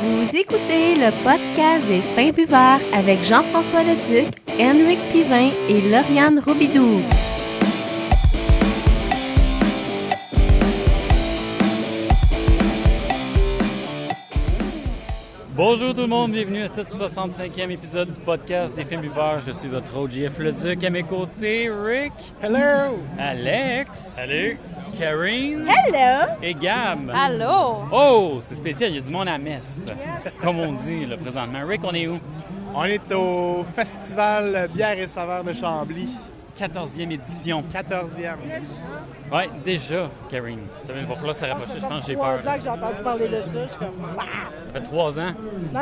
Vous écoutez le podcast des Fins Buveurs avec Jean-François Leduc, Henrik Pivin et Lauriane Robidoux. Bonjour tout le monde, bienvenue à cette 65e épisode du podcast des Fins Buveurs. Je suis votre hôte JF Leduc, à mes côtés, Rick. Hello! Alex. Salut! Karine. Hello! Et Gab. Allô! Oh, c'est spécial, il y a du monde à messe, comme on dit là, présentement. Rick, on est où? On est au Festival Bière et Saveurs de Chambly. 14e édition. 14e. Ouais, déjà, Karine. Il va falloir se rapprocher, je pense que j'ai peur. 3 ans que j'ai entendu parler de ça. Je suis comme... Ah! Ça fait 3 ans? Non,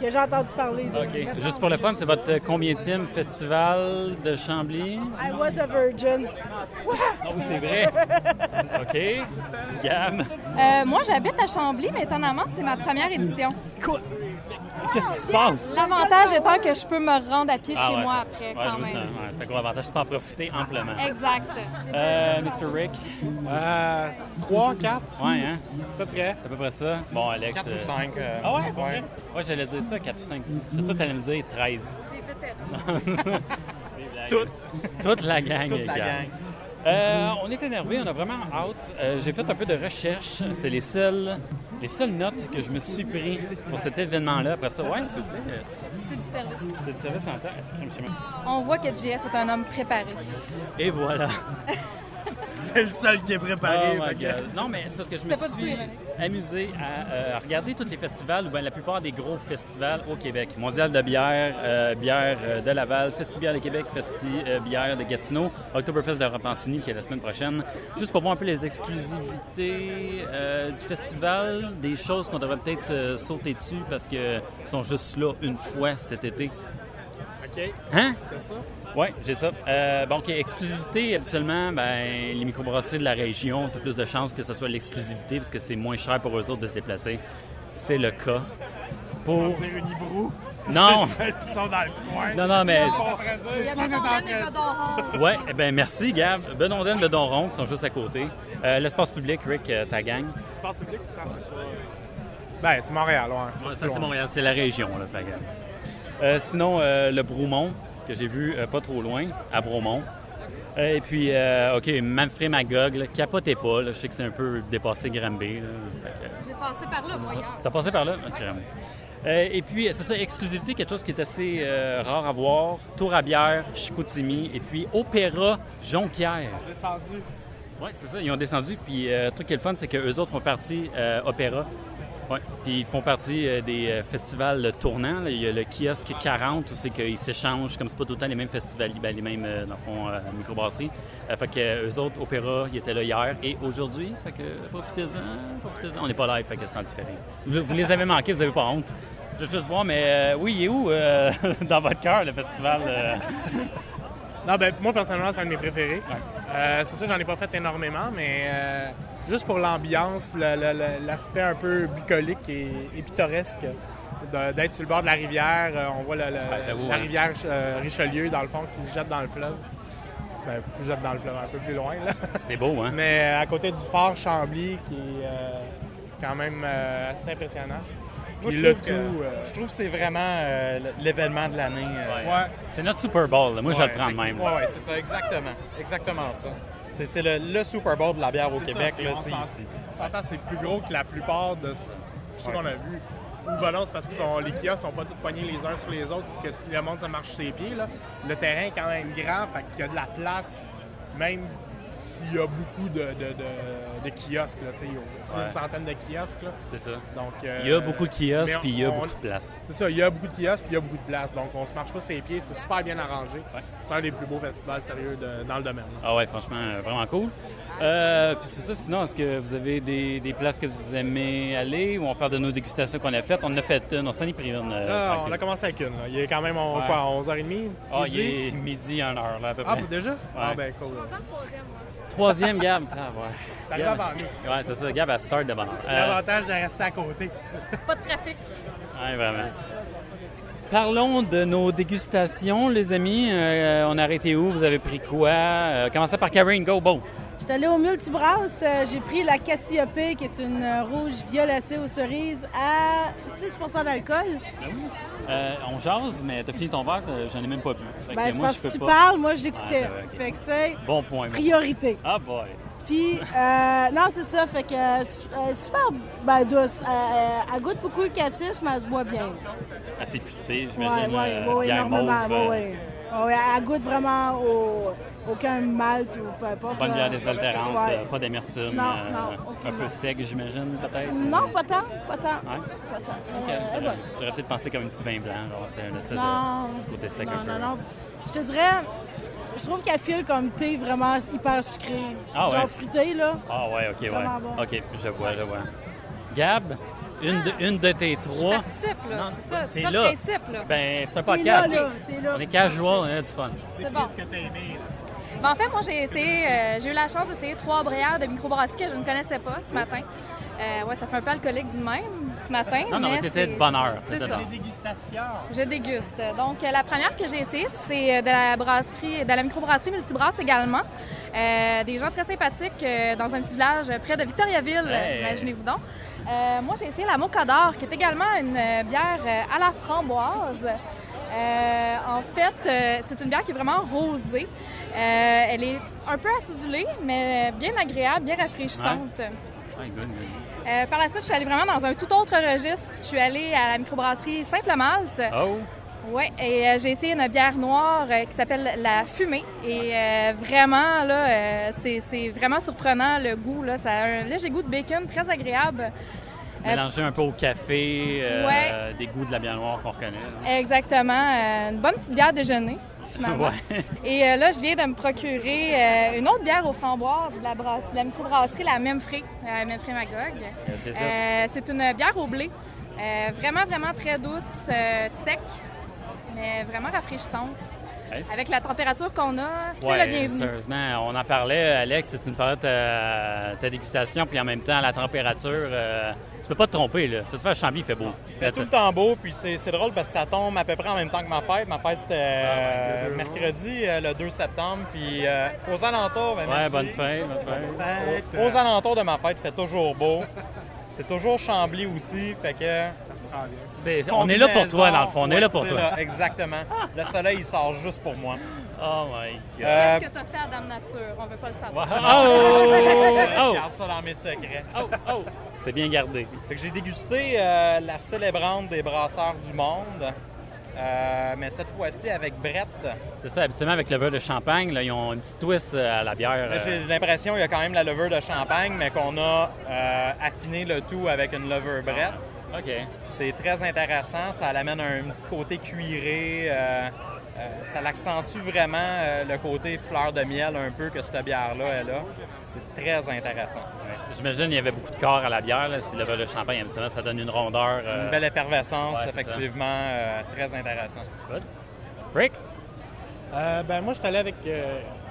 que j'ai entendu parler de OK. Juste pour le fun, c'est votre combienième festival de Chambly? I was a virgin. Oh, c'est vrai? OK. Gab? Moi, j'habite à Chambly, mais étonnamment, c'est ma première édition. Quoi? Qu'est-ce qui se passe? L'avantage étant que je peux me rendre à pied de chez moi après, quand même. C'est un gros avantage. Tu peux en profiter amplement. Exact. Mr. Rick? 3, 4, Ouais, hein? à peu près. C'est à peu près ça. Bon, Alex. 4 ou 5. Ah ouais? Ouais, j'allais dire ça, 4 ou 5 aussi. C'est ça que tu allais me dire, 13. Des vétérans. Toute la gang. Toute la gang. On est énervé, on a vraiment hâte. J'ai fait un peu de recherche. C'est les seules notes que je me suis pris pour cet événement-là. Après ça, ouais, s'il vous plaît. C'est du service. C'est du service en temps. Est-ce que On voit que JF est un homme préparé. Et voilà. C'est le seul qui est préparé. Oh my fait que- God. Non, mais c'est parce que je me C'était pas du suis tout ironique. amusé à regarder tous les festivals, ou bien la plupart des gros festivals au Québec. Mondial de bière, bière de Laval, Festival de Québec, bière de Gatineau, Oktoberfest de Repentigny qui est la semaine prochaine. Juste pour voir un peu les exclusivités du festival, des choses qu'on devrait peut-être se sauter dessus parce qu'ils sont juste là une fois cet été. OK, Hein? c'est ça? Oui, j'ai ça. Bon, OK, exclusivité, habituellement, les microbrasseries de la région, tu as plus de chances que ce soit l'exclusivité parce que c'est moins cher pour eux autres de se déplacer. C'est le cas pour... On dirait une Hibrou. Non! C'est celles qui sont dans le coin. Non, mais... Il y a Bedonden et Bedonron. Ouais, merci, Gab. Bedonden, Bedonron, qui sont juste à côté. L'espace public, Rick, ta gang. Espace public, putain, c'est pas... Ben, c'est Montréal, ouais. Ouais, ça, c'est Montréal, c'est la région, là, fait que... sinon, le Bromont, que j'ai vu pas trop loin, à Bromont. Et puis, OK, Manfred Magog, là, capotez pas, là, je sais que c'est un peu dépassé Granby. Là, fait que... J'ai passé par là, moi, hier. T'as passé par là? OK. Et puis, c'est ça, exclusivité, quelque chose qui est assez rare à voir. Tour à bière, Chicoutimi, et puis Opéra Jonquière. Descendu. Oui, c'est ça, ils ont descendu. Puis, le truc qui est le fun, c'est qu'eux autres font partie Opéra. Oui, puis ils font partie des festivals tournants. Là. Il y a le kiosque 40 où c'est qu'ils s'échangent, comme c'est pas tout le temps les mêmes festivals, les mêmes, dans le fond, microbrasseries. Fait que eux autres, Opéra, ils étaient là hier et aujourd'hui. Fait que profitez-en. On n'est pas live, fait que c'est en différé. Vous les avez manqués, vous n'avez pas honte. Je veux juste voir, mais oui, il est où dans votre cœur, le festival? Non, ben, moi, personnellement, c'est un de mes préférés. Ouais. C'est ça, j'en ai pas fait énormément, mais juste pour l'ambiance, l'aspect un peu bucolique et pittoresque d'être sur le bord de la rivière. On voit la hein. rivière Richelieu, dans le fond, qui se jette dans le fleuve. Ben, plus jette dans le fleuve, un peu plus loin, là. C'est beau, hein? Mais à côté du fort Chambly, qui est quand même assez impressionnant. Moi, Puis je le trouve, tout, je trouve que c'est vraiment l'événement de l'année. Ouais. C'est notre Super Bowl, là. Moi je vais Ouais, le prends de même. Oui, c'est ça, exactement ça. C'est le Super Bowl de la bière au C'est Québec, ça, là, on c'est s'entend- ici. On s'entend, c'est plus gros que la plupart de ce qu'on a vu. Ou ben non, c'est parce que les kiosques sont pas tous pognés les uns sur les autres, parce que le monde se marche sur ses pieds. Là. Le terrain est quand même grand, fait qu'il y a de la place, même s'il y a beaucoup de kiosques. Là, il y a une centaine de kiosques. Là. C'est ça. Donc, Il y a beaucoup de kiosques, mais puis il y a on- beaucoup de place. C'est ça, il y a beaucoup de kiosques, puis il y a beaucoup de place. Donc, on se marche pas sur ses pieds, c'est super bien arrangé. Ouais. C'est un des plus beaux festivals sérieux dans le domaine. Là. Ah ouais, franchement, vraiment cool. Puis c'est ça, sinon, est-ce que vous avez des places que vous aimez aller ou on parle de nos dégustations qu'on a faites? On en a fait une, on s'en est pris une. Là, on tranquille. a commencé avec une. Là. Il est quand même, Ouais. quoi, 11h30? Ah, midi? il est midi, 1h, là, à peu Ah, près. déjà? Ah, ben, cool. Troisième, Gab. Ah, ouais. T'arrives Gab. avant nous. Ouais, c'est ça, Gab, à start de bonheur. L'avantage de rester à côté. Pas de trafic. Ouais, vraiment. Parlons de nos dégustations, les amis. On a arrêté où? Vous avez pris quoi? Commencez par Karine, go, bon! J'étais allée au Multibrass. J'ai pris la Cassiope, qui est une rouge violacée aux cerises, à 6 % d'alcool. On jase, mais t'as fini ton verre, j'en ai même pas bu. Fait Ben, que c'est moi, parce je que peux tu pas. parles, moi, j'écoutais. Ah, ok. Fait que, tu sais, Bon point. priorité. Ah, boy. Puis, non, c'est ça. Fait que, super douce. Elle goûte beaucoup le cassis, mais elle se boit bien. Assez futé, j'imagine. Oui, bière énormément. mauve, Oui. Elle goûte vraiment aucun malt ou peu importe. bonne bière désaltérante, Ouais. pas d'amertume. Non, un aucunement. peu sec, j'imagine, peut-être. Non, pas tant. Ouais? Pas tant. Ok. Elle est bonne. J'aurais peut-être pensé comme un petit vin blanc, genre, tu sais, une espèce Non. de petit côté sec un peu. Non. Je te dirais, je trouve qu'elle file comme thé vraiment hyper sucré. Ah ouais? Genre fruité, là. Ah ouais, ok, ouais. Vraiment bon. Ok, je vois. Gab, une de tes Je trois. participe, là. Non, C'est ça, t'es c'est ça là. le principe, là. Ben, c'est un T'es podcast. là. T'es là. On est casual, on a du fun. C'est bon. Qu'est-ce que t'as aimé? Ben, en fait, moi, j'ai eu la chance d'essayer 3 brayères de microbrasserie que je ne connaissais pas ce matin. Ouais, ça fait un peu alcoolique du même ce matin. Non, mais t'étais c'est- de bonne heure. C'est ça. Des dégustations. Je déguste. Donc, la première que j'ai essayée, c'est de la brasserie, de la microbrasserie Multibrass également. Des gens très sympathiques dans un petit village près de Victoriaville, Hey. imaginez-vous donc. Moi, j'ai essayé la Mocador, qui est également une bière à la framboise. En fait, c'est une bière qui est vraiment rosée. Elle est un peu acidulée, mais bien agréable, bien rafraîchissante. Ouais, good. Par la suite, je suis allée vraiment dans un tout autre registre. Je suis allée à la microbrasserie Simple Malte. Oh! Oui, et j'ai essayé une bière noire qui s'appelle la Fumée. Et vraiment, là, c'est vraiment surprenant le goût. Là. Ça a un léger goût de bacon, très agréable. Mélanger un peu au café, Ouais. des goûts de la bière noire qu'on reconnaît. Là. Exactement. Une bonne petite bière déjeuner, finalement. Ouais. Et là, je viens de me procurer une autre bière aux framboises de la microbrasserie, la Memfré Magog. C'est ça. C'est une bière au blé. Vraiment, vraiment très douce, sec, mais vraiment rafraîchissante. Hey, Avec la température qu'on a, c'est ouais, le bienvenu. sérieusement, on en parlait, Alex, tu nous parlais de ta dégustation, puis en même temps, la température, tu peux pas te tromper, là. Le Festival Chambly, il fait beau. Il fait tout le temps beau, puis c'est drôle parce que ça tombe à peu près en même temps que ma fête. Ma fête, c'était mercredi, le 2 septembre, puis aux alentours... ben, Ouais, merci. bonne fête, bonne fête. Aux alentours de ma fête, il fait toujours beau. C'est toujours Chambly aussi, fait que... On est là pour toi, dans le fond, on est là pour c'est toi. là, exactement. Le soleil, il sort juste pour moi. Oh my God. Qu'est-ce que tu as fait à Dame Nature? On veut pas le savoir. Oh! Garde ça dans mes secrets. Oh! C'est bien gardé. Fait que j'ai dégusté la célébrante des brasseurs du monde, mais cette fois-ci avec Brett. C'est ça, habituellement, avec le verre de champagne, là, ils ont une petite twist à la bière. Là, j'ai l'impression qu'il y a quand même la levure de champagne, mais qu'on a affiné le tout avec une levure Brett. OK. C'est très intéressant, ça amène un petit côté cuiré, ça l'accentue vraiment le côté fleur de miel un peu que cette bière-là elle a. C'est très intéressant. Ouais, j'imagine qu'il y avait beaucoup de corps à la bière. Là. Si le verre de champagne, habituellement, ça donne une rondeur. Une belle effervescence, ouais, c'est effectivement, très intéressant. Good. Rick? Ben moi, je suis allé avec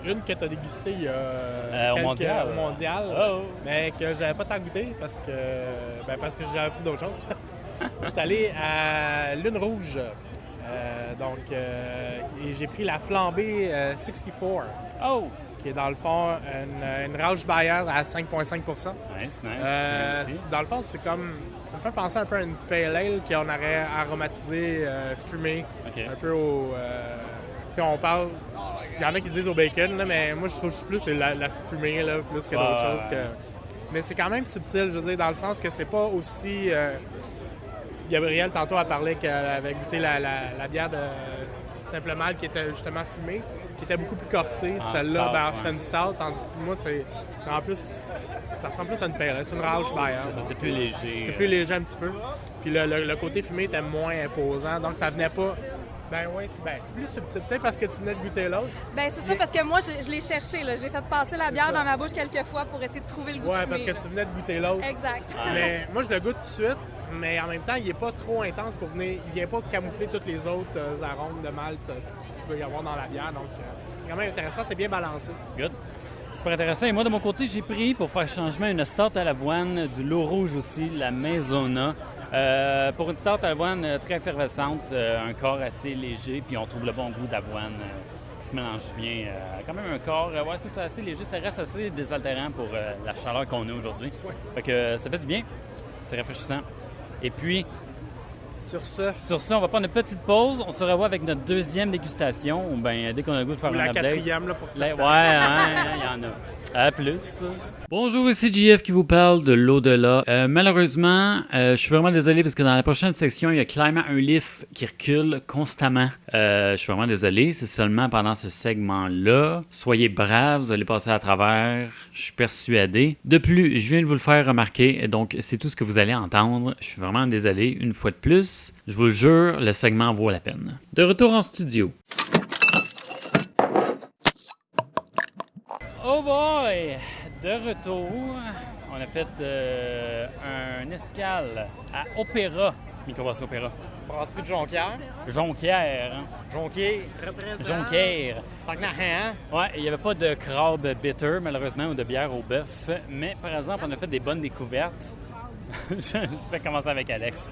une que tu as dégustée il y a Au mondial. au mondial, Oh. mais que j'avais pas tant goûté parce que j'avais pris d'autres choses. Je suis allé à Lune Rouge. Et j'ai pris la flambée 64, Oh! qui est dans le fond une Rauch Bayer à 5,5 Nice, nice. Aussi. Dans le fond, ça me fait penser un peu à une pale ale qu'on aurait aromatisé, fumé, OK. un peu au... tu sais, on parle... Il y en a qui disent au bacon, là, mais moi, je trouve plus c'est la fumée, là, plus que d'autres choses. Mais c'est quand même subtil, je veux dire, dans le sens que c'est pas aussi... Gabrielle, tantôt, a parlé qu'elle avait goûté la bière de Simple Malte qui était justement fumée, qui était beaucoup plus corsée. En Celle-là, stout, c'était une stout, tandis que moi, c'est en plus... Ça ressemble plus à une pale, c'est une Rauch Bayer. C'est ça, c'est plus léger. C'est plus léger un petit peu. Puis le côté fumé était moins imposant, donc ça venait pas... Ben oui, c'est plus subtil. Peut-être parce que tu venais de goûter l'autre. Ben c'est ça, parce que moi, je l'ai cherché. Là. J'ai fait passer la bière ça. dans ma bouche quelques fois pour essayer de trouver le goût de Ouais, fumée, parce que là. tu venais de goûter l'autre. Exact. Mais moi, je le goûte tout de suite, mais en même temps, il est pas trop intense pour venir... Il vient pas camoufler tous les autres arômes de malt qu'il peut y avoir dans la bière. Donc, c'est quand même intéressant. C'est bien balancé. Good. Super intéressant. Et moi, de mon côté, j'ai pris, pour faire changement, une stout à l'avoine, du lot rouge aussi, la Maisona. Pour une stout à l'avoine très effervescente, un corps assez léger, puis on trouve le bon goût d'avoine qui qui se mélange bien. Quand même un corps, ouais, c'est assez léger. Ça reste assez désaltérant pour la chaleur qu'on a aujourd'hui. Fait que ça fait du bien. C'est rafraîchissant. Et puis, sur ça, on va prendre une petite pause. On se revoit avec notre deuxième dégustation. Ou bien, dès qu'on a le goût de faire Ou un la update. quatrième, là, pour certains. Ouais, il y en a. À plus. Bonjour, ici JF qui vous parle de l'au-delà. Malheureusement, je suis vraiment désolé parce que dans la prochaine section, il y a clairement un lift qui recule constamment. Je suis vraiment désolé. C'est seulement pendant ce segment-là. Soyez braves, vous allez passer à travers. Je suis persuadé. De plus, je viens de vous le faire remarquer, donc c'est tout ce que vous allez entendre. Je suis vraiment désolé. Une fois de plus, je vous le jure, le segment vaut la peine. De retour en studio. Oh boy! De retour, on a fait un escale à Opéra, microbrasserie Opéra. Brasserie de Jonquière. Jonquière. Jonquière. Saguenay. Ouais, il n'y avait pas de crabe bitter, malheureusement, ou de bière au bœuf. Mais par exemple, on a fait des bonnes découvertes. Je vais commencer avec Alex.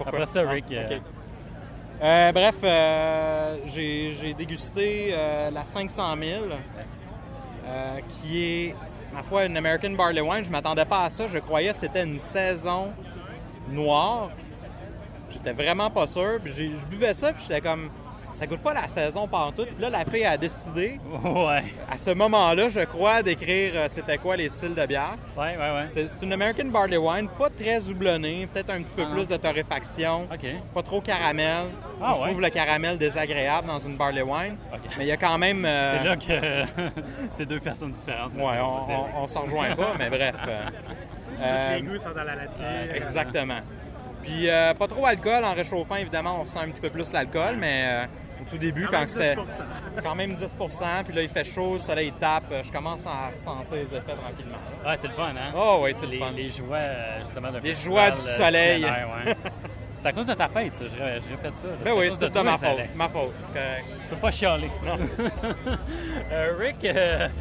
Après ça, Rick. Okay. Bref, j'ai dégusté la 500 000, qui est, ma foi, une American Barley Wine. Je ne m'attendais pas à ça. Je croyais que c'était une saison noire. J'étais vraiment pas sûr. Puis je buvais ça, puis j'étais comme... Ça goûte pas la saison pantoute. Puis là, la fille a décidé, à ce moment-là, je crois, d'écrire c'était quoi les styles de bière. Ouais. C'est une American Barley Wine, pas très houblonnée, peut-être un petit peu plus de torréfaction, pas trop caramel. Je trouve le caramel désagréable dans une Barley Wine, mais il y a quand même... C'est là que c'est deux personnes différentes. Ouais, on s'en rejoint pas, mais bref. Les goûts sont dans la nature. Exactement. Puis pas trop alcool, en réchauffant, évidemment, on ressent un petit peu plus l'alcool, mais... Au tout début, quand c'était quand même 10 puis là, il fait chaud, le soleil tape, je commence à ressentir les effets tranquillement. Ouais, c'est le fun, hein? Oh oui, c'est le fun. Les joies, justement, d'un les joies du soleil. Ouais. C'est à cause de ta fête, ça. Je répète ça. Ben oui, c'est tout ma faute. Ma faute. Tu peux pas chialer. Non. Rick,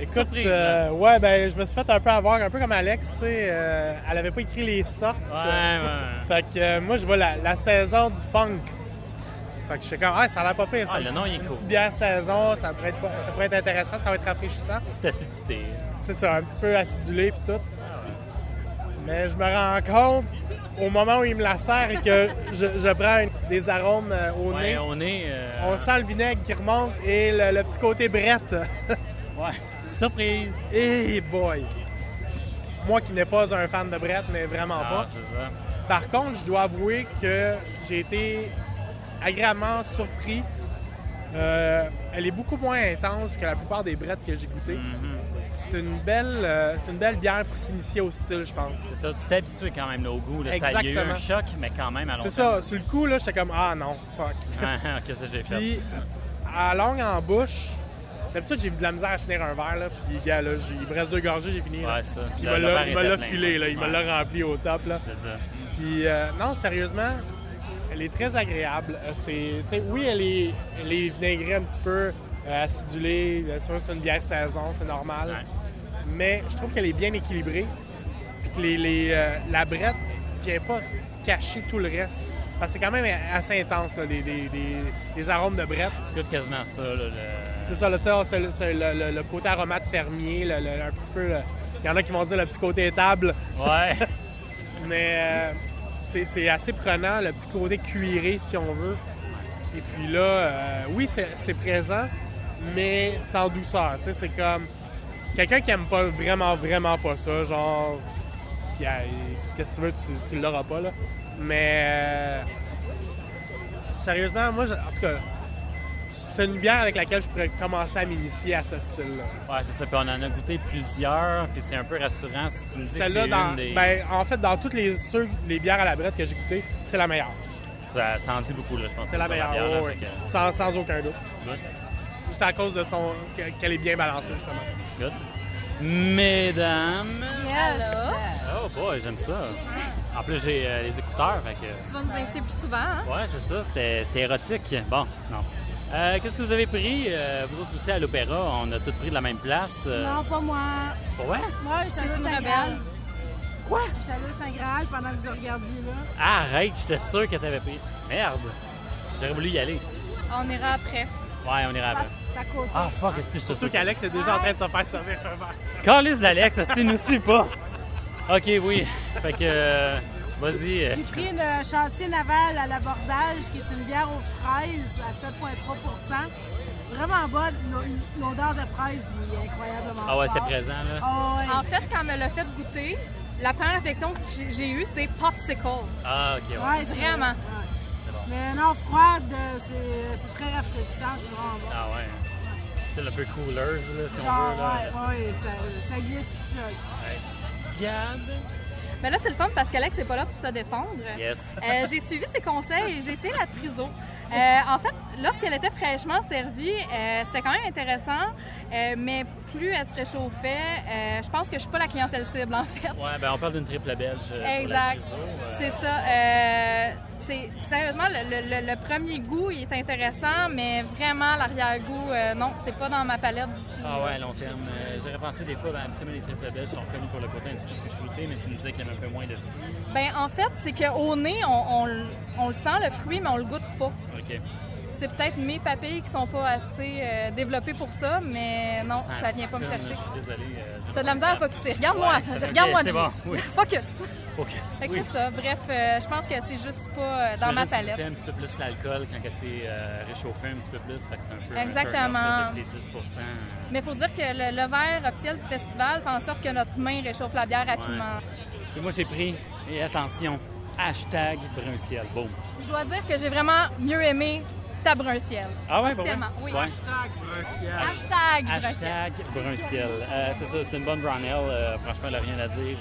écoute, surprise, je me suis fait un peu avoir, un peu comme Alex, tu sais. Elle avait pas écrit les sortes. Ouais. Fait que moi, je vois la saison du funk. Fait que je suis comme, ça a l'air pas pire, ça. Le nom, il est cool. Une petite bière saison, ça pourrait être intéressant, ça va être rafraîchissant. Petite acidité. C'est ça, un petit peu acidulé puis tout. Mais je me rends compte, au moment où il me la sert et que je prends des arômes au nez, on sent le vinaigre qui remonte et le petit côté brette. Ouais, surprise! Et boy! Moi qui n'ai pas un fan de brette, mais vraiment pas. C'est ça. Par contre, je dois avouer que j'ai été agréablement surpris. Elle est beaucoup moins intense que la plupart des brettes que j'ai goûtées. Mm-hmm. C'est une belle bière pour s'initier au style, je pense. C'est ça, tu t'es habitué quand même au goût. Là. Exactement. Ça, il y a eu un choc, mais quand même à long terme. C'est ça, sur le coup, là, j'étais comme « Ah non, fuck! » Qu'est-ce que j'ai fait? Puis, à longue en bouche, d'habitude, j'ai eu de la misère à finir un verre, là, puis gars, là, il me reste 2 gorgées, j'ai fini. Ouais, ça. Puis il me l'a filé, là, il me l'a rempli au top, là. C'est ça. Puis, non, sérieusement, elle est très agréable. Oui, elle est vinaigrée un petit peu, acidulée. Bien sûr, c'est une bière saison, c'est normal. Ouais. Mais je trouve qu'elle est bien équilibrée. Puis que la brette ne vient pas cacher tout le reste. Parce que c'est quand même assez intense, là, les arômes de brette. Tu goûtes quasiment ça. Là, C'est ça, c'est le côté aromate fermier, un petit peu... Il y en a qui vont dire le petit côté étable. Ouais. Mais... C'est assez prenant, le petit côté cuiré, si on veut. Et puis là, oui, c'est présent, mais c'est en douceur. Tu sais, c'est comme quelqu'un qui aime pas vraiment pas ça, genre, qu'est-ce que tu veux, tu l'auras pas, là. Mais sérieusement, moi, en tout cas, c'est une bière avec laquelle je pourrais commencer à m'initier à ce style-là. Ouais, c'est ça. Puis on en a goûté plusieurs, puis c'est un peu rassurant si tu me dis que c'est une des... en fait, dans toutes les bières à la brette que j'ai goûtées, c'est la meilleure. Ça en dit beaucoup, là, je pense. C'est la meilleure, bière, oui. Sans aucun doute. Good. Juste à cause de qu'elle est bien balancée, justement. Good. Mesdames... Yes! Oh boy, j'aime ça. En plus, j'ai les écouteurs, fait que... Tu vas nous inviter plus souvent, hein? Ouais, c'est ça. C'était érotique. Bon, non. Qu'est-ce que vous avez pris? Vous autres aussi à l'Opéra, on a tous pris de la même place. Non, pas moi. Ouais? Moi, j'étais allée au Saint-Graal. Quoi? J'étais allée au Saint-Graal pendant que vous regardiez là. Arrête, j'étais sûr que t'avais pris. Merde! J'aurais voulu y aller. On ira après. Ouais, on ira après. C'est à côté. Ah, fuck, est-ce que je te Surtout qu'Alex est déjà en train de se faire servir un verre. Calisse d'Alex, est-ce que tu nous suis pas? OK, oui. Fait que, vas-y. J'ai pris une chantier naval à l'abordage, qui est une bière aux fraises à 7,3 %. Vraiment bonne. L'odeur de fraise est incroyablement Ah ouais, c'était forte. présent, là. Ah ouais. En fait, quand elle me l'a fait goûter, la première réflexion que j'ai eue, c'est popsicle. Ah, OK, ouais. Ouais, c'est Vraiment. ouais. Mais non, froide, c'est très rafraîchissant, c'est vraiment bon. Ah ouais. C'est un peu coolers, là, si on Genre, veut, là. ouais, ça glisse tout seul. Nice. Gab. Mais là, c'est le fun parce qu'Alex n'est pas là pour se défendre. Yes. J'ai suivi ses conseils et j'ai essayé la triso. En fait, lorsqu'elle était fraîchement servie, c'était quand même intéressant, mais plus elle se réchauffait, je pense que je suis pas la clientèle cible, en fait. Ouais, ben on parle d'une triple belge. Pour la Exact. triso, C'est ça. Sérieusement, le premier goût, il est intéressant, mais vraiment, l'arrière-goût, non, c'est pas dans ma palette du tout. Ah ouais, à long terme. J'aurais pensé des fois, ben, absolument, les triples belges sont reconnus pour le côté un petit peu plus fruité, mais tu me disais qu'il y en a un peu moins de fruits. Ben, en fait, c'est qu'au nez, on le sent, le fruit, mais on le goûte pas. OK. C'est peut-être mes papilles qui sont pas assez développées pour ça, mais non, ça vient pas me chercher. Je suis désolé. T'as de la misère à focusser. Regarde-moi, Ouais, ça va regarde-moi, bien, c'est G. bon, oui. Focus. Focus. Fait que Oui. c'est ça. Bref, je pense que c'est juste pas dans ma J'imagine que tu palette. goûtais un petit peu plus l'alcool quand elle s'est réchauffée un petit peu plus. Fait que c'est un peu Exactement. un turn-off, là, de ces 10 Mais il faut dire que le verre officiel du festival fait en sorte que notre main réchauffe la bière rapidement. Et moi, j'ai pris, et attention, hashtag brun ciel. Boum. Je dois dire que j'ai vraiment mieux aimé ta brun ciel. Ah ouais, Officiellement, pas vrai? oui. Ouais. Hashtag Bruncial. Hashtag brun ciel. Hashtag brun ciel. C'est ça, c'est une bonne brown ale. Franchement, elle n'a rien à dire.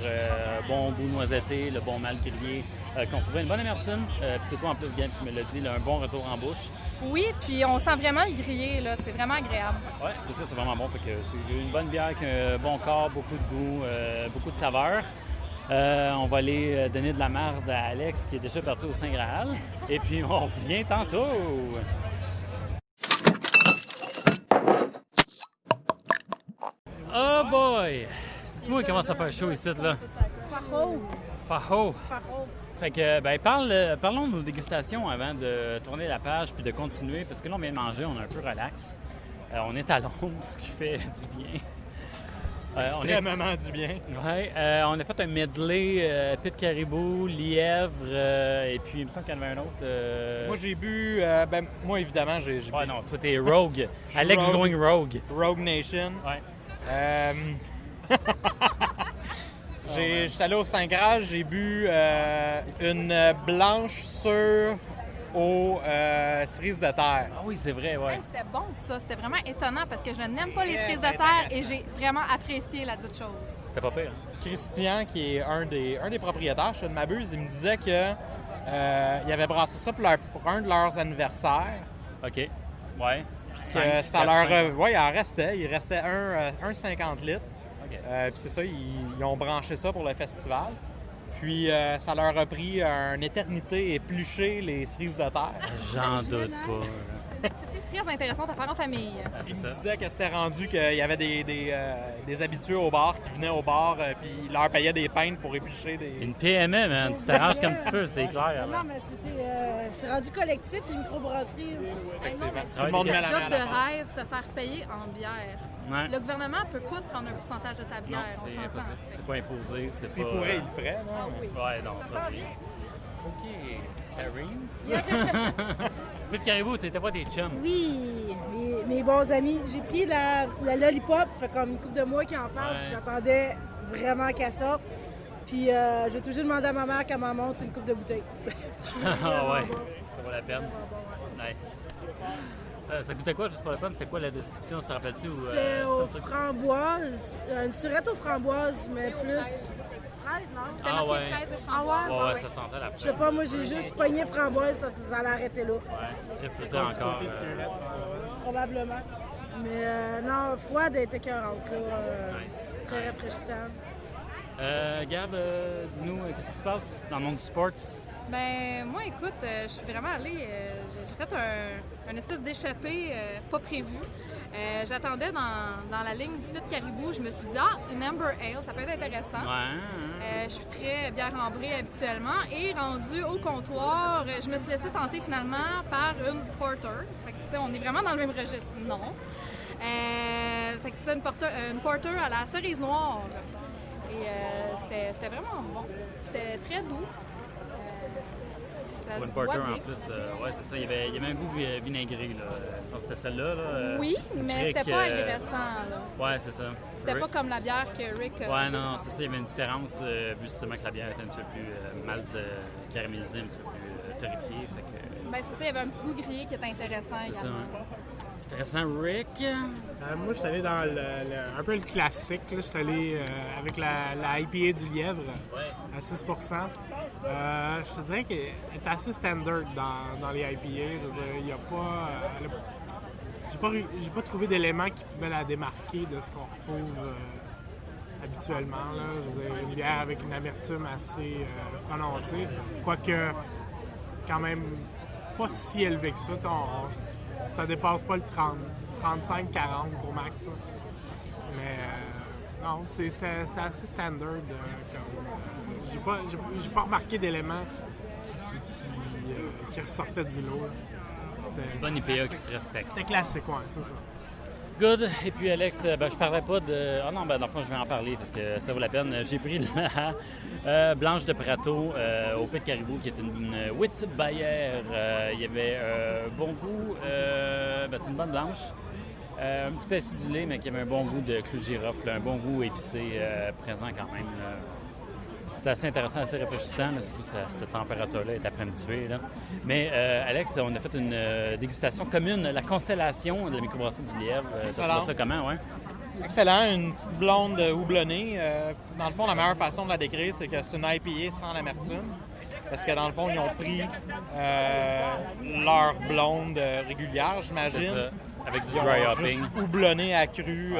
Bon goût noisetté, le bon mal grillé qu'on trouvait. Une bonne amertume. Puis c'est toi en plus, Gab, qui me l'a dit, là, un bon retour en bouche. Oui, puis on sent vraiment le grillé, là. C'est vraiment agréable. Ouais, c'est ça, c'est vraiment bon. Fait que c'est une bonne bière avec un bon corps, beaucoup de goût, beaucoup de saveur. On va aller donner de la marde à Alex qui est déjà parti au Saint-Graal. Et puis on revient tantôt. Oh boy! C'est moi qui commence à faire chaud ici, là. Fajo. Fajo! Fajo. Fait que, ben, parlons de nos dégustations avant de tourner la page puis de continuer, parce que là, on vient de manger, on est un peu relax. On est à l'ombre, ce qui fait du bien. Extrêmement du bien. Ouais, on a fait un medley, pit caribou, lièvre, et puis il me semble qu'il y en avait un autre. Moi, j'ai bu... moi, évidemment, j'ai bu Ouais, non, toi, t'es Rogue. Alex Rogue. going Rogue. Rogue Nation. Ouais. J'étais allé au Saint-Graal, j'ai bu une blanche sûre aux cerises de terre. Ah oui, c'est vrai, ouais. Hey, c'était bon, ça. C'était vraiment étonnant parce que je n'aime pas les cerises de terre et intéressant. j'ai vraiment apprécié la dite chose. C'était pas pire. Christian, qui est un des propriétaires, je ne m'abuse, il me disait que il avait brassé ça pour un de leurs anniversaires. OK. Ouais. Que ça leur... Oui, il restait un 50 litres. OK. Puis c'est ça, ils ont branché ça pour le festival. Puis ça leur a pris une éternité éplucher les cerises de terre. J'en doute pas. Une activité très intéressante à faire en famille. Ah, c'est Il me ça. disait que c'était rendu qu'il y avait des habitués au bar qui venaient au bar puis ils leur payaient des pintes pour éplucher des... Une PME, man. Tu t'arranges comme tu peux, c'est clair. Non, mais c'est rendu collectif, une microbrasserie. Hey, non, mais Tout c'est le monde met un la job main à de la pâte. rêve, se faire payer en bière. Ouais. Le gouvernement peut pas te prendre un pourcentage de ta bière, Non, on c'est s'entend. impossible. C'est pas imposé, c'est S'il pas... pourrait, il le ferait. Non? Ah oui. Ouais, non, Ça ça. sent bien. OK. Karine? Pit caribou, t'étais pas des chums. Oui, mes bons amis. J'ai pris la Lollipop, ça fait comme une couple de mois qu'ils en parlent. Ouais. Puis j'attendais vraiment qu'elle sorte. Puis j'ai toujours demandé à ma mère qu'elle m'en monte une coupe de bouteille. Ah ouais, ça vaut la peine. Nice. Ça coûtait quoi, juste pour la peine? C'était quoi la description, tu te rappelles-tu? Ou, C'était c'est aux un truc- framboises, une surette aux framboises, mais Et aux plus... fraises. Fraises, non? C'était Ah marqué ouais. fraises et Ah framboises. ouais? Ouais, ouais, ça sentait la Je sais pas, moi j'ai juste pogné framboise, ça allait arrêter là, Ouais, très fruité encore. Côté surette. probablement. Mais non, froide, elle était écœurante, là. Nice. Très rafraîchissant. Gab, dis-nous, qu'est-ce qui se passe dans le monde du sport? Ben moi, écoute, je suis vraiment allée, j'ai fait un espèce d'échappée pas prévu. J'attendais dans la ligne du Pit Caribou, je me suis dit, une Amber Ale, ça peut être intéressant. Ouais. Je suis très bière ambrée habituellement et rendue au comptoir, je me suis laissée tenter finalement par une Porter. Fait que, tu sais, on est vraiment dans le même registre. Non. Fait que c'est une Porter à la cerise noire. Et c'était vraiment bon. C'était très doux. Ça One se boit Porter bien. en plus, ouais, c'est ça. Il y avait un goût vinaigré, là. Il me semble que c'était celle-là. Là. Oui, mais Rick, c'était pas agressant. Là. Ouais, c'est ça. C'était pas comme la bière que Rick a. Ouais, non, c'est ça. Il y avait une différence, vu justement que la bière était un petit peu plus malt caramélisée, un petit peu plus torréfiée. Fait que, Ben, c'est ça, il y avait un petit goût grillé qui était intéressant c'est ça, également. hein. Intéressant, Rick. Moi, je suis allé dans un peu le classique. Je suis allé avec la IPA du Lièvre à 6 je te dirais qu'elle est assez standard dans les IPA. Je veux dire, il n'y a pas... j'ai pas trouvé d'éléments qui pouvaient la démarquer de ce qu'on retrouve habituellement. Là. Je veux dire, une bière avec une amertume assez prononcée. Quoique, quand même, pas si élevé que ça. Ça dépasse pas le 30, 35, 40 au max. Là. Mais non, c'était assez standard. J'ai pas remarqué d'éléments qui ressortaient du lot. Bonne IPA qui se respecte. C'était classique, ouais, c'est ça. Good. Et puis, Alex, je parlais pas de... Ah non, dans le fond, je vais en parler parce que ça vaut la peine. J'ai pris la Blanche de Prato au Pit Caribou, qui est une wheat Bayer. Il y avait bon goût. C'est une bonne blanche. Un petit peu acidulée, mais qui avait un bon goût de clou de girofle, un bon goût épicé présent quand même. C'était assez intéressant, assez rafraîchissant, là, surtout cette température-là est après-midi. Mais Alex, on a fait une dégustation commune, la constellation de la microbrasserie du Lièvre. Ça trouve ça comment, ouais? Excellent, une petite blonde houblonnée. Dans le fond, la meilleure façon de la décrire, c'est que c'est une IPA sans l'amertume. Parce que dans le fond, ils ont pris leur blonde régulière, j'imagine. C'est ça, avec du Ils ont dry juste hopping. houblonné accru,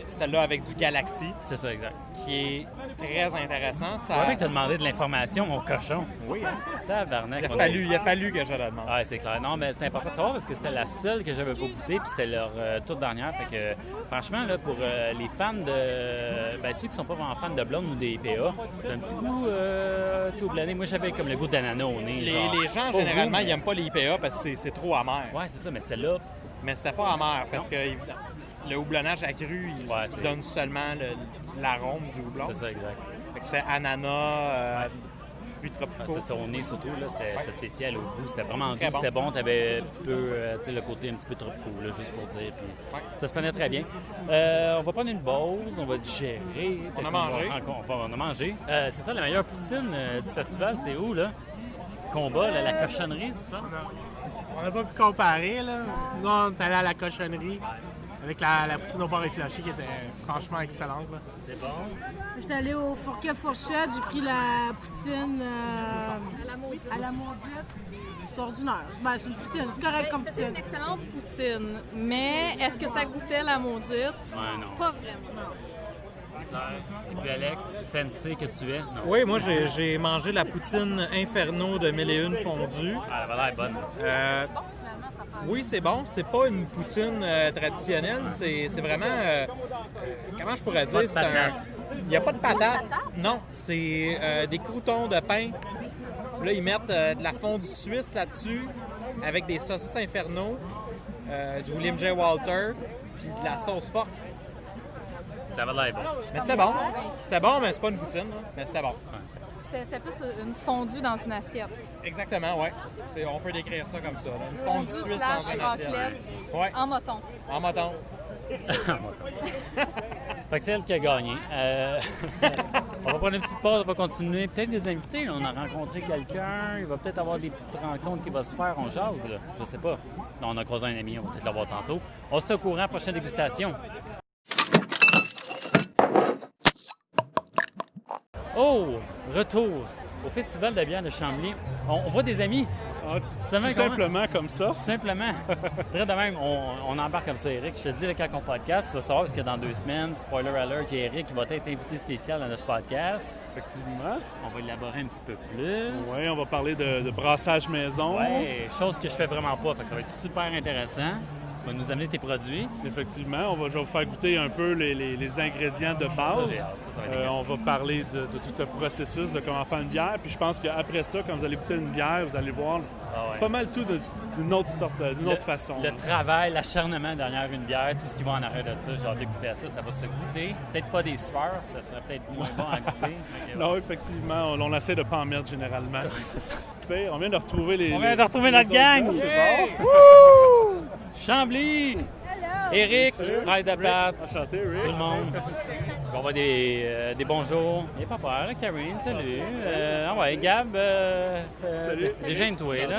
celle-là avec du Galaxy, C'est ça, exact. qui est très intéressant. C'est vrai que tu as demandé de l'information, mon cochon. Oui, hein? Tabarnak. Il a fallu que je la demande. Ouais, c'est clair. Non, mais c'est important de savoir parce que c'était la seule que j'avais pas goûtée, puis c'était leur toute dernière. Fait que, franchement, là, pour les fans de. Ceux qui sont pas vraiment fans de blonde ou des IPA, c'est un petit goût, houblonné. Moi, j'avais comme le goût d'ananas au nez. Les gens, Pas généralement, goût, ils n'aiment pas les IPA parce que c'est trop amer. Ouais, c'est ça, mais celle-là. Mais c'était pas amer parce que le houblonnage accru, il donne seulement l'arôme du houblon. C'est ça, exact. Fait que c'était ananas, fruits Ah, tropicaux. c'était ça au nez surtout, là, c'était spécial au goût, c'était vraiment doux, Très bon. c'était bon, t'avais un petit peu le côté un petit peu tropical, là, juste pour dire, puis ça se prenait très bien. On va prendre une pause, on va digérer. On a mangé. On a mangé. C'est ça, la meilleure poutine du festival, c'est où, là? Combat, là, la cochonnerie, c'est ça? On n'a pas pu comparer, là. Nous, on est allé à la cochonnerie avec la poutine au porc effiloché qui était franchement excellente. Là. C'est bon. J'étais allée au Fourquet Fourchette, j'ai pris la poutine à la maudite. C'est ordinaire. Ben, c'est une poutine, c'est correct comme C'était une poutine. excellente poutine, mais est-ce que ça goûtait la maudite? Ouais, non. Pas vraiment. Et puis Alex, fancy que tu es. Non. Oui, moi, j'ai mangé la poutine Inferno de 1001 fondue. Ah, elle avait l'air bonne. C'est bon, finalement, cette affaire. Oui, c'est bon. C'est pas une poutine traditionnelle. C'est vraiment... comment je pourrais dire? Pas de patates. Il n'y a pas de patates. patates? Non, c'est des croûtons de pain. Là, ils mettent de la fondue suisse là-dessus avec des saucisses Inferno, du William J. Walter, puis de la sauce forte. Ça avait l'air bon. Mais c'était bon. C'était bon, mais c'est pas une poutine. Là. Mais c'était bon. C'était plus une fondue dans une assiette. Exactement, oui. On peut décrire ça comme ça. Là. Une fondue suisse dans slash une raclette assiette. Ouais. en moton. En moton. Fait que c'est elle qui a gagné. On va prendre une petite pause, on va continuer. Peut-être des invités, là. On a rencontré quelqu'un, il va peut-être avoir des petites rencontres qui vont se faire, on jase, là. Je sais pas. Là, on a croisé un ami, on va peut-être l'avoir tantôt. On se tient au courant, prochaine dégustation. Oh! Retour au Festival de la bière de Chambly. On voit des amis. Ah, tout simplement comme ça. Tout simplement. Très de même, on embarque comme ça, Eric. Je te dis, là, quand on podcast, tu vas savoir parce que dans 2 semaines, spoiler alert, il y a Eric qui va être invité spécial dans notre podcast. Effectivement. On va élaborer un petit peu plus. Oui, on va parler de brassage maison. Oui, chose que je fais vraiment pas. Fait que ça va être super intéressant. Tu vas nous amener tes produits. Effectivement, je vais vous faire goûter un peu les ingrédients de base. Ça va être on va parler de tout le processus de comment faire une bière. Puis je pense qu'après ça, quand vous allez goûter une bière, vous allez voir pas mal tout d'une autre sorte, d'une autre façon. Le travail, l'acharnement derrière une bière, tout ce qui va en arrière de ça, j'ai hâte d'écouter à ça. Ça va se goûter. Peut-être pas des sueurs, ça serait peut-être moins bon à goûter. Non, effectivement, on essaie de pas en mettre généralement. C'est ça. On vient de retrouver On vient de retrouver notre gang! C'est bon. Chambly! Hello! Eric, frère de Pat, Enchanté, Rick. tout le monde. On va des bonjours. Il n'est pas peur, là, Karine, salut. Gab, Salut. déjeune-toi, là.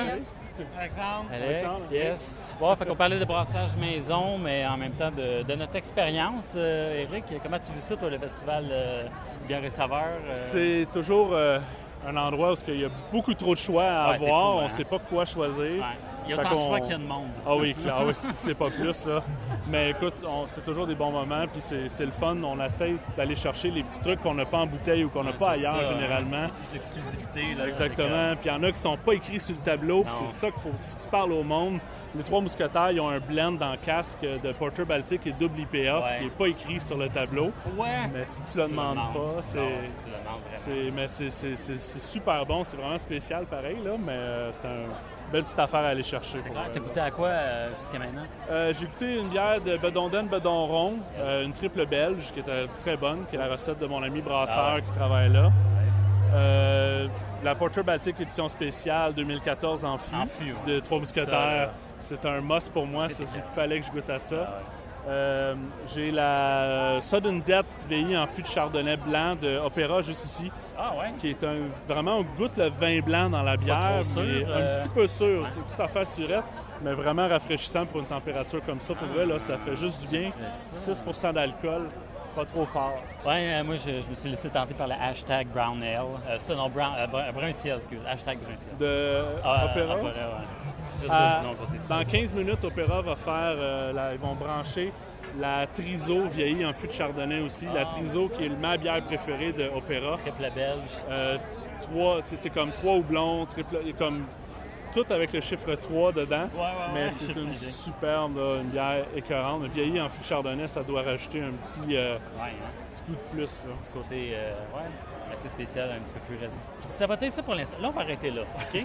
Alexandre. Alex, yes. Bon, fait qu'on parlait de brassage maison, mais en même temps de notre expérience. Eric, comment tu vis ça, toi, le festival Bière et Saveurs? C'est toujours un endroit où il y a beaucoup trop de choix à Ouais, c'est avoir. fou, On hein? ne sait pas quoi choisir. Ouais. Il y a Fait autant de qu'on- choix qu'il y a de monde. Ah oui, c'est pas plus ça. Mais écoute, c'est toujours des bons moments, puis c'est le fun. On essaie d'aller chercher les petits trucs qu'on n'a pas en bouteille ou qu'on n'a Ouais, pas c'est ailleurs ça, généralement. Des petites exclusivités. Là, Exactement. Puis il y en a qui sont pas écrits sur le tableau, puis Non. c'est ça qu'il faut que tu parles au monde. Les Trois Mousquetaires, ils ont un blend dans le casque de Porter Baltic et double IPA Ouais. qui n'est pas écrit sur le tableau. Ouais. Mais si tu le demandes pas, c'est... Non, tu le demandes vraiment. C'est super bon, c'est vraiment spécial pareil, là, mais c'est une belle petite affaire à aller chercher. C'est pour clair. vrai, T'as là. goûté à quoi jusqu'à maintenant? J'ai goûté une bière de Bedonden Bedonron, Yes. une triple belge qui était très bonne, qui est la recette de mon ami brasseur Ah ouais. qui travaille là. Nice. La Porter Baltic édition spéciale 2014 en fût En fût, ouais. de Trois Ça, là. Mousquetaires. C'est un must pour moi, C'était il clair. fallait que je goûte à ça. Ah ouais. J'ai la Sudden Death vieillie en fût de chardonnay blanc de Opéra juste ici, Ah ouais? qui est vraiment, on goûte le vin blanc dans la bière, trop sûr, mais un petit peu sûr, ouais. tout à fait surette, mais vraiment rafraîchissant pour une température comme ça. Pour vrai, là, ça fait juste du bien. C'est ça. 6% d'alcool, pas trop fort. Ouais, moi, je me suis laissé tenter par le hashtag Brown Ale. Brun ciel, excuse. Hashtag Brun ciel. De Opéra. Ouais. Juste À- du nom pour ces dans 15 minutes, Opéra va faire, ils vont brancher la Triso vieillie en fût de chardonnay aussi. La Triso qui est ma bière préférée de Opéra. triple belge. C'est comme 3 houblons, comme tout avec le chiffre 3 dedans. Ouais, Mais c'est chiffre une idée. superbe, là, une bière écœurante. Vieillie en fût de chardonnay, ça doit rajouter un petit Ouais, hein. coup de plus. Là. Du côté, assez spécial, un petit peu plus récent. Ça va être ça pour l'instant. Là, on va arrêter là, OK?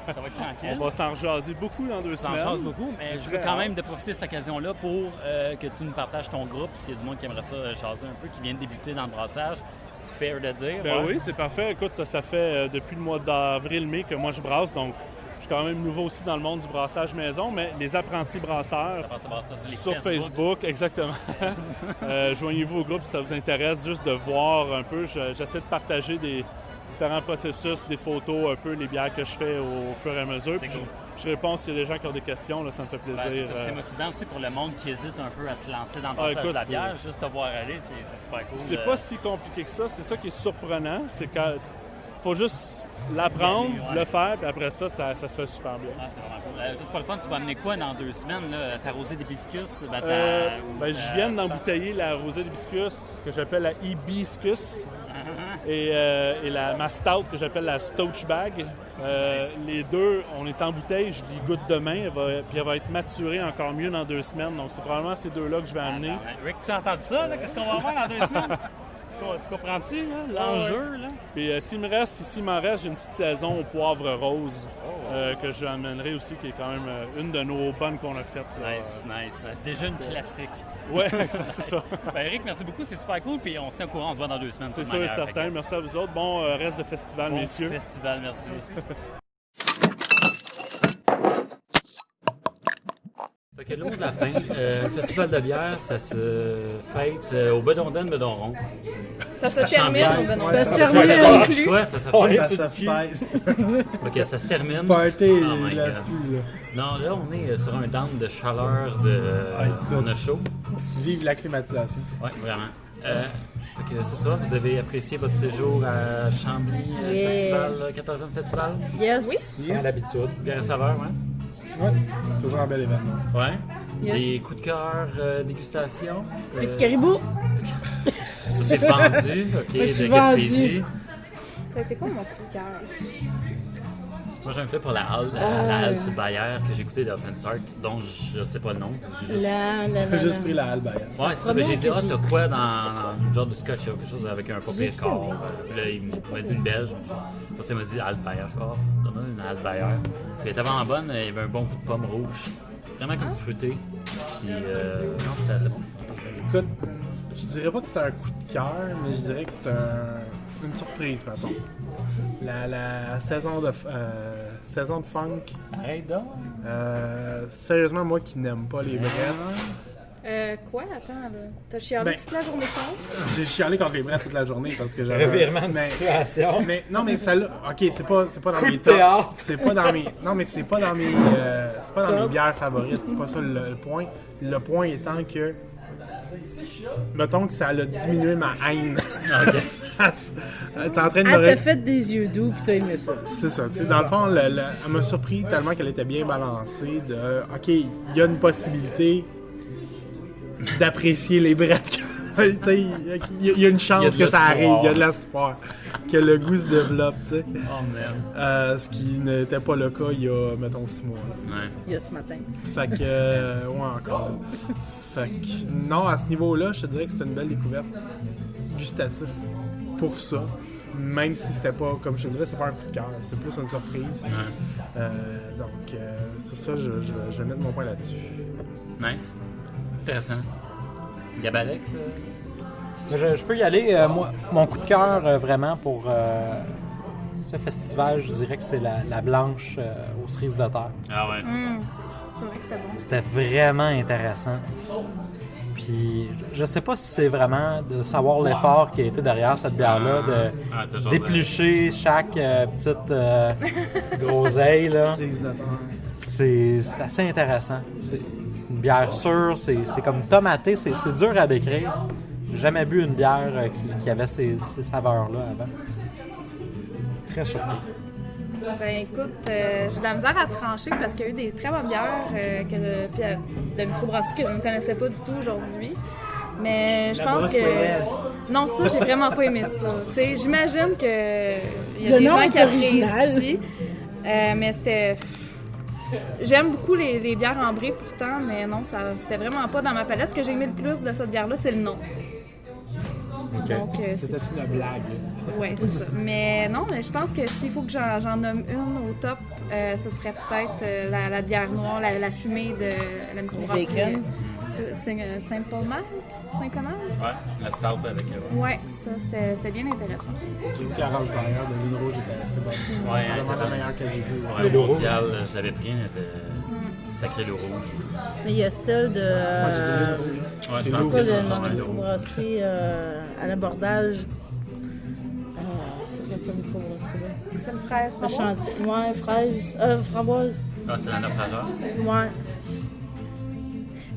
Ça va être tranquille. On va s'en rejaser beaucoup dans 2 Ça en semaines. change beaucoup, mais je veux quand même de profiter de cette occasion-là pour que tu nous partages ton groupe. S'il y a du monde qui aimerait ça jaser un peu, qui vient de débuter dans le brassage, si tu fais de dire. Ben ouais. oui, c'est parfait. Écoute, ça fait depuis le mois d'avril-mai que moi je brasse, donc je suis quand même nouveau aussi dans le monde du brassage maison, mais les apprentis brasseurs Ça va te voir ça sur les sur Facebook, exactement. Joignez-vous au groupe si ça vous intéresse, juste de voir un peu. J'essaie de partager des différents processus, des photos, un peu les bières que je fais au fur et à mesure. C'est Puis cool. je réponds s'il y a des gens qui ont des questions, là, ça me fait Ben, plaisir. c'est ça, c'est motivant aussi pour le monde qui hésite un peu à se lancer dans le brassage écoute, de la bière. Juste te voir aller, c'est super cool. C'est pas si compliqué que ça. C'est ça qui est surprenant. C'est qu'il faut juste l'apprendre, Ouais. le faire, puis après ça, ça se fait super bien. Ah, c'est vraiment cool. Juste pour le fun, tu vas amener quoi dans 2 semaines? Là? Ta rosée d'hibiscus? Je viens d'embouteiller la rosée d'hibiscus que j'appelle la hibiscus et ma stout que j'appelle la Stouchbag. Les deux, on est en bouteille, je les goûte demain, puis elle va être maturée encore mieux dans 2 semaines. Donc c'est probablement ces deux-là que je vais amener. Rick, tu as entendu ça? là? Qu'est-ce qu'on va avoir dans 2 semaines? Tu comprends-tu là, l'enjeu? Là? Puis s'il m'en reste, j'ai une petite saison au poivre rose que je amènerai aussi, qui est quand même une de nos bonnes qu'on a faites. là. Nice. Déjà une classique. Ouais, c'est ça. Ben, Eric, merci beaucoup, c'est super cool. Puis on se tient au courant, on se voit dans 2 semaines. C'est de toute sûr et manière. certain. Fait que, Merci à vous autres. Bon reste de festival, bon messieurs. festival, merci. Fait que le mot de la fin, le festival de bière, ça se fête au Bedonden-Bedonron. Ça se termine, ben non. Ça se Ça termine. se quoi? Ça se Ouais, fait? Ça se fait. Ok, ça se termine. Party, Oh my il lève God. plus, là. Non, là, on est sur un down de chaleur écoute. on a chaud. Vive la climatisation. Ouais, vraiment. Fait c'est ça, vous avez apprécié votre séjour à Chambly Festival, 14e Festival? Yes. Oui. À l'habitude. Bien à saveur, ouais? Ouais, toujours un bel événement. Ouais. Yes. Des coups de cœur, dégustation? Puis de caribou. Ça c'est vendu, ok, Moi, je suis de Gaspésie. vendue. Ça a été quoi mon coup de cœur? Moi j'ai un fait pour la halte Bayer que j'ai écouté de Offenstart, dont je sais pas le nom. J'ai juste pris la halle Bayer. Ouais, c'est ça. J'ai dit, t'as quoi dans un genre de scotch, quelque chose avec un papier corps. Là, il m'a dit une belge. Après, il m'a dit halte Bayer fort. Donne-moi une halte Bayer. Puis elle était vraiment bonne, il y avait un bon coup de pomme rouge. Vraiment comme fruité. Puis non, c'était assez bon. Écoute, je dirais pas que c'était un coup de cœur, mais je dirais que c'était une surprise, mettons. La saison de funk. Arrête donc. Sérieusement, moi qui n'aime pas les brettes. Quoi? Attends, là. T'as chialé toute la journée contre? J'ai chialé contre les brettes toute la journée parce que j'avais... Revirement de situation. Mais, non, mais ça OK, c'est pas dans mes tops. C'est pas dans mes... Non, mais c'est pas dans mes... c'est pas dans mes bières favorites. C'est pas ça le point. Le point étant que... Mettons que ça a diminué ma haine. T'es en train de Elle t'a fait des yeux doux puis t'as aimé ça. C'est ça. Dans le fond, elle m'a surpris tellement qu'elle était bien balancée. OK, il y a une possibilité d'apprécier les brettes. Il y a une chance que ça arrive. Il y a de l'espoir. Que le goût se développe. T'sais. Oh merde. Ce qui n'était pas le cas il y a, mettons, 6 mois. Là. Ouais. Il y a ce matin. Fait que, ouais, encore. Fait que, non, à ce niveau-là, je te dirais que c'était une belle découverte gustative pour ça. Même si c'était pas, comme je te dirais, c'est pas un coup de cœur, c'est plus une surprise. Ouais. Donc, sur ça, je vais mettre mon point là-dessus. Nice. Intéressant. Gabalex? Je peux y aller. Mon coup de cœur, vraiment, pour ce festival, je dirais que c'est la blanche aux cerises de terre. Ah ouais. C'est vrai que c'était bon. C'était vraiment intéressant. Puis, je sais pas si c'est vraiment de savoir l'effort qui a été derrière cette bière-là, de d'éplucher chaque petite groseille, là. C'est assez intéressant. C'est une bière sûre, c'est comme tomaté, c'est dur à décrire. J'ai jamais bu une bière qui avait ces saveurs-là avant. Très surpris. Ben écoute, j'ai de la misère à trancher parce qu'il y a eu des très bonnes bières de microbrasserie que je ne connaissais pas du tout aujourd'hui. Mais je pense que... Non, ça, j'ai vraiment pas aimé ça. T'sais, j'imagine que il y a des gens qui apprécient. Mais c'était... J'aime beaucoup les bières ambrées pourtant, mais non, c'était vraiment pas dans ma palette. Ce que j'ai aimé le plus de cette bière-là, c'est le nom. Okay. Donc, c'était une blague. Oui, c'est ça. Mais non, mais je pense que s'il faut que j'en nomme une au top, ce serait peut-être la bière noire, la fumée de la microbrasserie. Simple Malt? Ouais, la stout avec... Ouais, ça, c'était bien intéressant. J'ai vu qu'Orange Barrière de l'île rouge était assez bonne. Ouais, vraiment la meilleure que j'ai vue. Ouais, le mondial, je l'avais pris, elle était sacré le rouge. Mais il y a celle de... Moi, j'ai dit l'île rouge. Ouais, je c'est pense quoi que c'est de le microbrasserie à l'abordage? C'est quoi cette microbrasserie-là? C'est une fraise Le chantier. Ouais, fraise. Framboise. Ah, c'est la naufrageur? Ouais.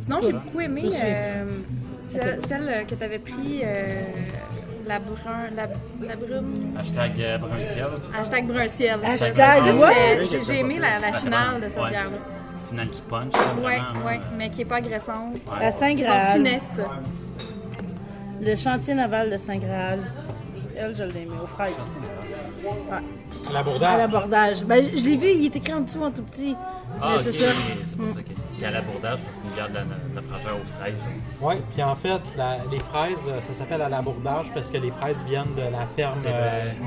Sinon, j'ai beaucoup aimé celle que tu avais pris, la brune. Hashtag brun ciel. Hashtag brun ciel. Hashtag what? J'ai aimé la finale de cette bière-là. Finale qui punch. Oui, mais qui n'est pas agressante. À Saint-Graal. En finesse. Le chantier naval de Saint-Graal. Elle, je l'ai aimé, aux fraises. Ouais. À l'abordage? À l'abordage. Ben, je l'ai vu, il était écrit en dessous en tout petit. Ah, c'est ok, ça. c'est pour ça. Parce qu'à l'abordage, parce que c'est une bière de naufrageur aux fraises. Oui, puis en fait, les fraises, ça s'appelle à l'abordage parce que les fraises viennent de la ferme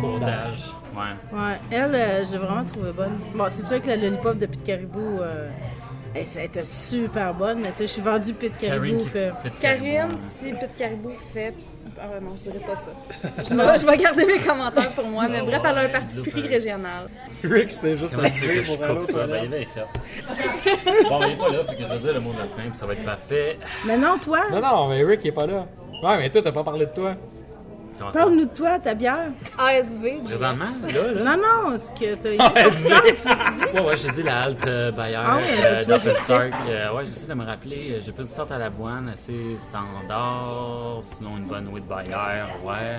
Bourdage. Ouais. Ouais, elle, j'ai vraiment trouvé bonne. Bon, c'est sûr que la lollipop de Pit Caribou, ça a été super bonne, mais tu sais, je suis vendue Pit Caribou. Karine, si Pit Caribou fait... Ah non, je dirais pas ça. Je vais garder mes commentaires pour moi, mais bref, elle a un parti pris régional. Rick, c'est juste un truc pour aller au ça. Ben, il est fait. Bon, il est pas là, fait que je vais dire le mot de la fin, puis ça va être parfait. Mais non, toi? Non, mais Rick il est pas là. Ouais, mais toi, t'as pas parlé de toi. Comment ça? Parle-nous de toi, ta bière. ASV. Présentement, là? Non, ce que t'as Ouais, j'ai dit la Alt Bayer Ah ouais, tu vois, d'Open j'ai Stark. Ouais, j'essaie de me rappeler. J'ai pris une sorte à l'avoine assez standard, sinon une bonne wheat Bayer, ouais.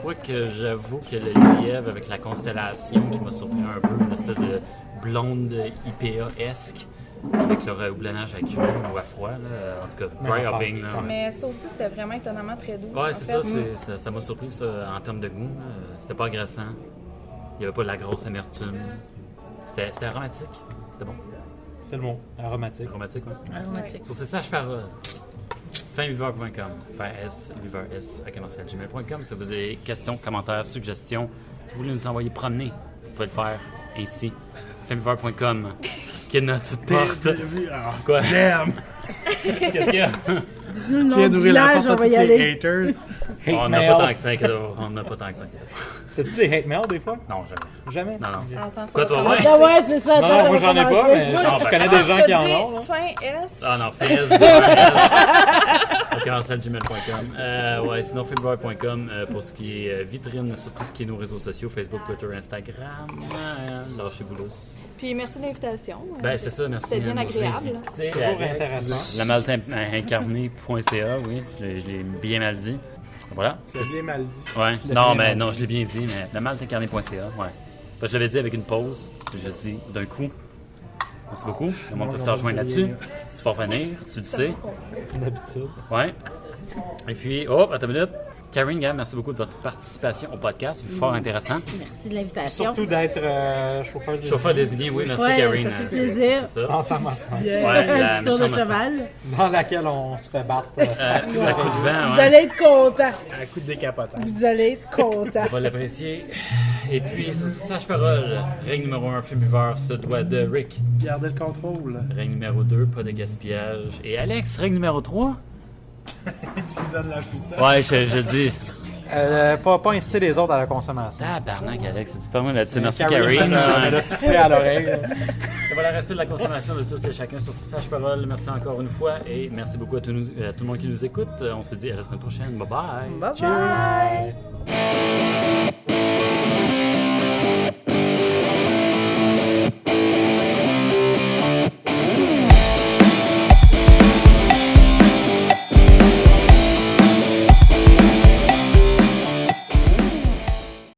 Quoique j'avoue que le lièvre avec la constellation qui m'a surpris un peu, une espèce de blonde IPA-esque. Avec le houblonnage à cru ou à froid, là. En tout cas, dry hopping. Là, ouais. Mais ça aussi, c'était vraiment étonnamment très doux. Ouais, c'est ça, ça m'a surpris ça, en termes de goût. Là. C'était pas agressant. Il n'y avait pas de la grosse amertume. C'était aromatique. C'était bon. C'est le mot. Aromatique. Aromatique, ouais. Aromatique. Sur ces sages paroles, finviveur.com, finviveur@gmail.com. Si vous avez questions, commentaires, suggestions, si vous voulez nous envoyer promener, vous pouvez le faire ainsi. finviveur.com, qui est notre porte. Quoi? Damn! Qu'est-ce qu'il y a? Dites-nous le Tu nom viens du d'ouvrir la village, porte à on va tous y les aller. haters. On n'a pas tant que 5 On n'a pas tant que 5 T'as-tu des hate mail des fois? Non, jamais. Jamais? Non, non. Ok. Attends, ça Quoi, va toi, commencer. ouais? Ah ouais, c'est ça. Non, ça moi va j'en ai pas, commencer. mais Moi, je ben, connais T'as des gens qui en dit ont. Là. fin S. Ah non, gmail.com. Ouais, sinon finviveur.com pour ce qui est vitrine sur tout ce qui est nos réseaux sociaux, Facebook, Twitter, Instagram. Lâchez-vous lousse. Puis merci de l'invitation. Ben, c'est ça, merci. C'était bien de nous agréable. inviter, Toujours Alex. intéressant. La malteincarné.ca, oui, je l'ai bien mal dit. Voilà. C'est bien mal dit. Ouais. l'ai Non, bien mais mal non, je l'ai bien dit, mais la malteincarné.ca, ouais. Parce que je l'avais dit avec une pause, puis je l'ai dit d'un coup. Merci beaucoup. Le monde peut te rejoindre là-dessus. Tu vas revenir, tu le sais. D'habitude. Ouais. Et puis, oh, attends une minute. Karine, Gab, merci beaucoup de votre participation au podcast. Fort intéressant. Merci de l'invitation. Surtout d'être chauffeur désigné. Chauffeur désigné, oui, merci Ouais, Karine. ça fait plaisir. C'est ça. Ensemble à ce temps. Yeah. Ouais, la Un petit tour de méchante cheval. Dans laquelle on se fait battre. À coup de vent, Vous ouais. allez être content. À coup de décapotage. Vous allez être content. On va l'apprécier. Et puis, sur ces sages paroles, règle numéro 1, film buveur se doit de Rick. Gardez le contrôle. Règle numéro 2, pas de gaspillage. Et Alex, règle numéro 3? Tu me donnes la piste. Ouais, je dis. Pas inciter les autres à la consommation. Tabarnak, Alex, c'est pas mal là-dessus. Merci, Karine. Karine. Elle a soufflé à l'oreille. Et voilà, respect de la consommation de tous et chacun sur ces sages paroles. Merci encore une fois et merci beaucoup à tout le monde qui nous écoute. On se dit à la semaine prochaine. Bye bye. Bye bye.